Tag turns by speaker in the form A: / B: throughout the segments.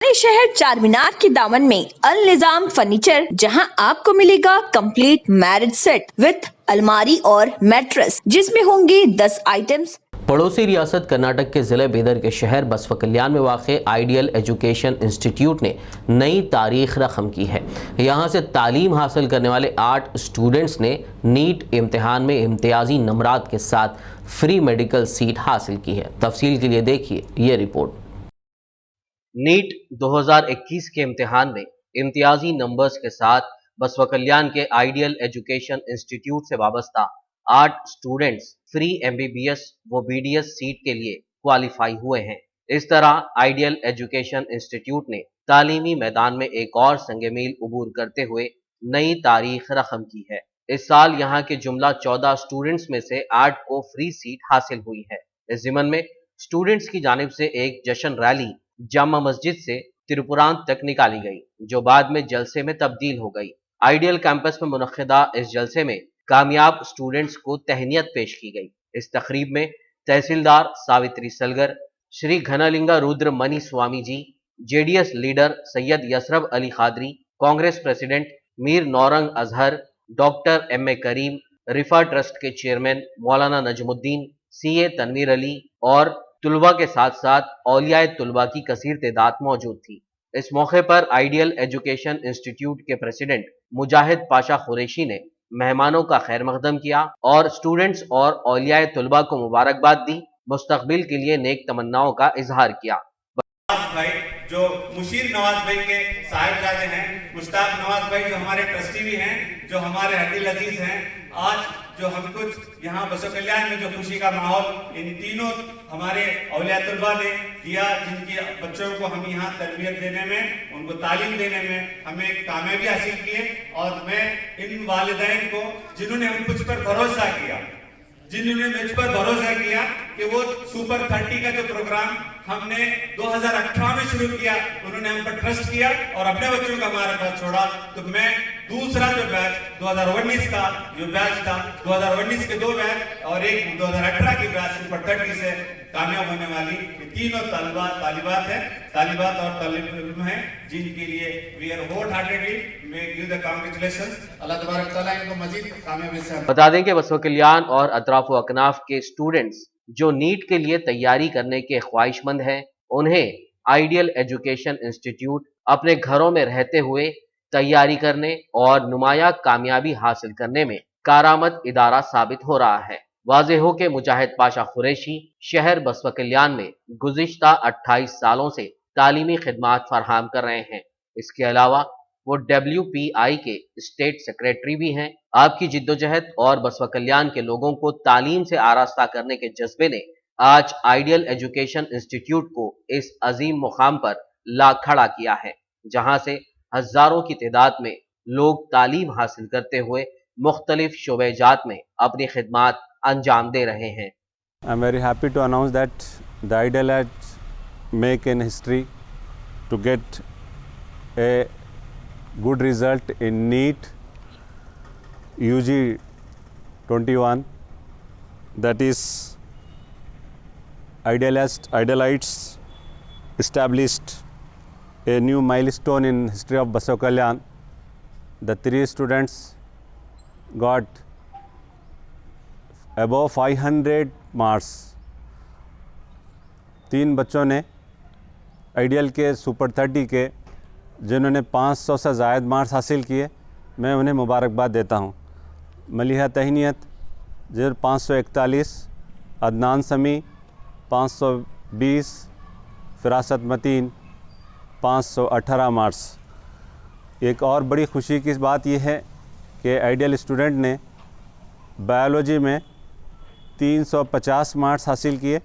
A: शहर चारमीनार के दामन में अल निजाम फर्नीचर, जहां आपको मिलेगा कंप्लीट मैरिज सेट विद अलमारी और मैट्रेस, जिसमें होंगे 10 आइटम्स।
B: पड़ोसी रियासत कर्नाटक के ज़िले बीदर के शहर बसवा कल्याण में वाक़ आइडियल एजुकेशन इंस्टीट्यूट ने नई तारीख रकम की है। यहाँ से तालीम हासिल करने वाले 8 स्टूडेंट्स ने नीट इम्तिहान में इम्तियाजी नंबरात के साथ फ्री मेडिकल सीट हासिल की है। तफसील के लिए देखिए ये रिपोर्ट। नीट 2021 के इम्तिहान में इम्तियाजी नंबर्स के साथ बसवा कल्याण के आइडियल एजुकेशन इंस्टीट्यूट से वाबस्ता 8 स्टूडेंट्स फ्री MBBS व BDS सीट के लिए क्वालिफाई हुए हैं। इस तरह आइडियल एजुकेशन इंस्टीट्यूट ने तालीमी मैदान में एक और संगे मील उबूर करते हुए नई तारीख रकम की है। इस साल यहाँ के जुमला 14 स्टूडेंट्स में से 8 को फ्री सीट हासिल हुई है। इस ज़िमन में स्टूडेंट्स की जानिब से एक जश्न रैली जामा मस्जिद से तिरुपुरान तक निकाली गई, जो बाद में जलसे में तब्दील हो गई। आइडियल कैंपस में मुनक्किदा इस जलसे में कामयाब स्टूडेंट्स को तहनीत पेश की गई। इस तकरीब में तहसीलदार Savitri Salgar, Shri घनालिंगा Rudra money Swami ji, JDS leader Syed Yathrib Ali Qadri, Congress president Mir Naurang Azhar, doctor MA करीम, रिफा ट्रस्ट के चेयरमैन मौलाना नजमुद्दीन, CA तनवीर अली और तुलबा के साथ साथ औलियाए तुलबा की कसीर तादाद मौजूद थी। इस मौके पर आइडियल एजुकेशन इंस्टीट्यूट के प्रेसिडेंट मुजाहिद पाशा कुरैशी ने मेहमानों का खैर मकदम किया और स्टूडेंट्स और औलियाए तुलबा को मुबारकबाद दी, मुस्तकबिल के लिए नेक तमन्नाओं का इजहार किया।
C: भाई जो मुशीर नवाज भाई के साहिबजादे हैं, मुश्ताक नवाज भाई जो हमारे ट्रस्टी भी हैं, जो हमारे हदील अजीज हैं, आज जो हम कुछ यहाँ बसवा कल्याण में जो खुशी का माहौल इन तीनों हमारे औलिया तुलबा ने दिया, जिनके बच्चों को हम यहाँ तरबियत देने में, उनको तालीम देने में हमें कामयाबी हासिल की है। और मैं इन वालिदैन को जिन्होंने हम कुछ पर भरोसा किया, जिन्होंने मुझ पर भरोसा किया कि वो सुपर 30 का जो प्रोग्राम हमने 2018 में शुरू किया, उन्होंने हम पर ट्रस्ट किया और अपने बच्चों का हमारे पास छोड़ा। तो मैं दूसरा जो बैच 2019 का जो बैच था, 2019 के 2 बैच और एक 2018 की बैच सुपर 30 से कामयाब होने वाली तीनों तालिबात और तालिब हैं, जिनके लिए we are wholeheartedly we give the congratulations. Allah तबारक तआला इनको मजीद कामयाबी से।
B: बता दें कि बसवा कल्याण और अतराफ व अकनाफ के स्टूडेंट्स जो नीट के लिए तैयारी करने के ख्वाहिशमंद हैं, उन्हें आइडियल एजुकेशन इंस्टीट्यूट अपने घरों में रहते हुए तैयारी करने और नुमाया कामयाबी हासिल करने में कारामद इदारा साबित हो रहा है। वाज़े हो कि मुजाहिद पाशा कुरैशी शहर बसवा कल्याण में गुज़िश्ता 28 सालों से तालीमी खिदमात फराहम कर रहे हैं। इसके अलावा वो WPI के स्टेट सेक्रेटरी भी हैं। आपकी जिद्दोजहद और बसवा कल्याण के लोगों को तालीम से आरास्ता करने के जज्बे ने आज आइडियल एजुकेशन इंस्टीट्यूट को इस अजीम मुकाम पर ला खड़ा किया है, जहां से हजारों की तादाद में लोग तालीम हासिल करते हुए मुख्तलिफ शोबेजात में अपनी खिदमात अंजाम दे रहे हैं।
D: I am very happy to announce that the Ideal has make in history to get a good result in NEET UG 21, that is Idealites established a new milestone in history of Baswa Kalyan. The 3 students got above 500 marks। 3 बच्चों ने ideal के super 30 के जिन्होंने 500 से ज़ायद marks हासिल किए, मैं उन्हें मुबारकबाद देता हूँ। मलिहा तहनीत ज़र 541, अदनान समी 520, फिरासत मतीन 518 मार्क्स। एक और बड़ी खुशी की बात यह है कि आइडियल स्टूडेंट ने बायोलॉजी में 350 मार्क्स हासिल किए,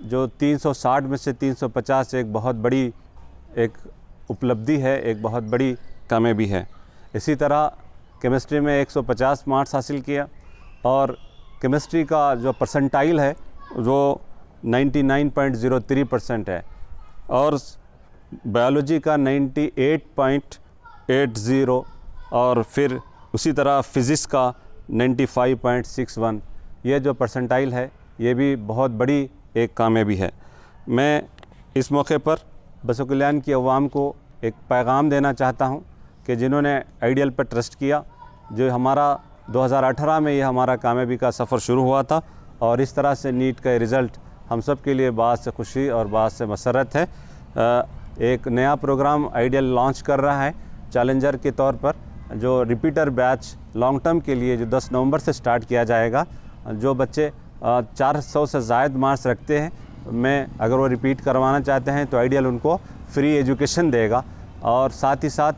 D: जो 360 में से 350 एक बहुत बड़ी एक उपलब्धि है, एक बहुत बड़ी कामयाबी है। इसी तरह केमिस्ट्री में 150 मार्क्स हासिल किया और केमिस्ट्री का जो परसेंटाइल है वो 99.03% है और बायोलॉजी का 98.80 और फिर उसी तरह फ़िज़िक्स का 95.61। ये जो परसेंटाइल है ये भी बहुत बड़ी एक कामयाबी है। मैं इस मौके पर बसो कल्याण की अवाम को एक पैगाम देना चाहता हूँ कि जिन्होंने आइडियल पर ट्रस्ट किया, जो हमारा 2018 में ये हमारा कामयाबी का सफ़र शुरू हुआ था और इस तरह से नीट का रिज़ल्ट हम सब के लिए बात से खुशी और बात से मसरत है। एक नया प्रोग्राम आइडियल लॉन्च कर रहा है चैलेंजर के तौर पर, जो रिपीटर बैच लॉन्ग टर्म के लिए जो 10 नवंबर से स्टार्ट किया जाएगा। जो बच्चे 400 से ज़ायद मार्क्स रखते हैं, मैं अगर वो रिपीट करवाना चाहते हैं तो आइडियल उनको फ्री एजुकेशन देगा। और साथ ही साथ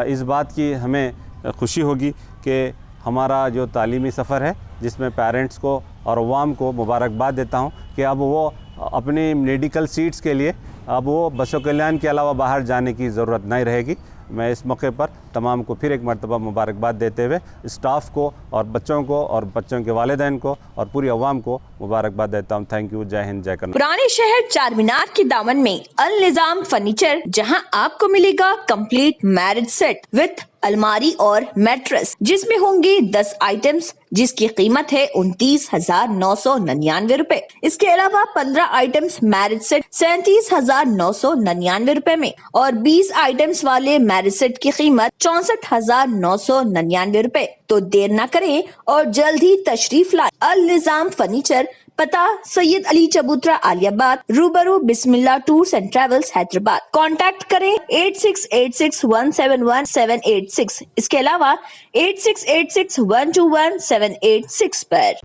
D: इस बात की हमें खुशी होगी कि हमारा जो तालीमी सफ़र है, जिसमें पेरेंट्स को और अवाम को मुबारकबाद देता हूँ कि अब वो अपनी मेडिकल सीट्स के लिए अब वो बसो कल्याण के अलावा बाहर जाने की ज़रूरत नहीं रहेगी। मैं इस मौके पर तमाम को फिर एक मरतबा मुबारकबाद देते हुए स्टाफ को और बच्चों के वालिदैन को और पूरी अवाम को मुबारकबाद देता हूँ। Thank you. जय हिंद, जय कर्नाटक।
A: पुराने शहर चार मीनार के दामन में अल निजाम फर्नीचर, जहां आपको मिलेगा कंप्लीट मैरिज सेट विथ अलमारी और मैट्रेस, जिसमें होंगे 10 आइटम्स, जिसकी कीमत है 29,999 रुपए। इसके अलावा 15 आइटम्स मैरिज सेट 37,999 रुपए में और 20 आइटम्स वाले मैरिज सेट की कीमत 64,999 रुपए। तो देर ना करें और जल्द ही तशरीफ लाएं। अल निजाम फर्नीचर, पता सैयद अली चबूतरा, आलियाबाद, रूबरू Bismillah tours and travels, Hyderabad. Contact करें 8686171786। इसके अलावा 8686121786 पर।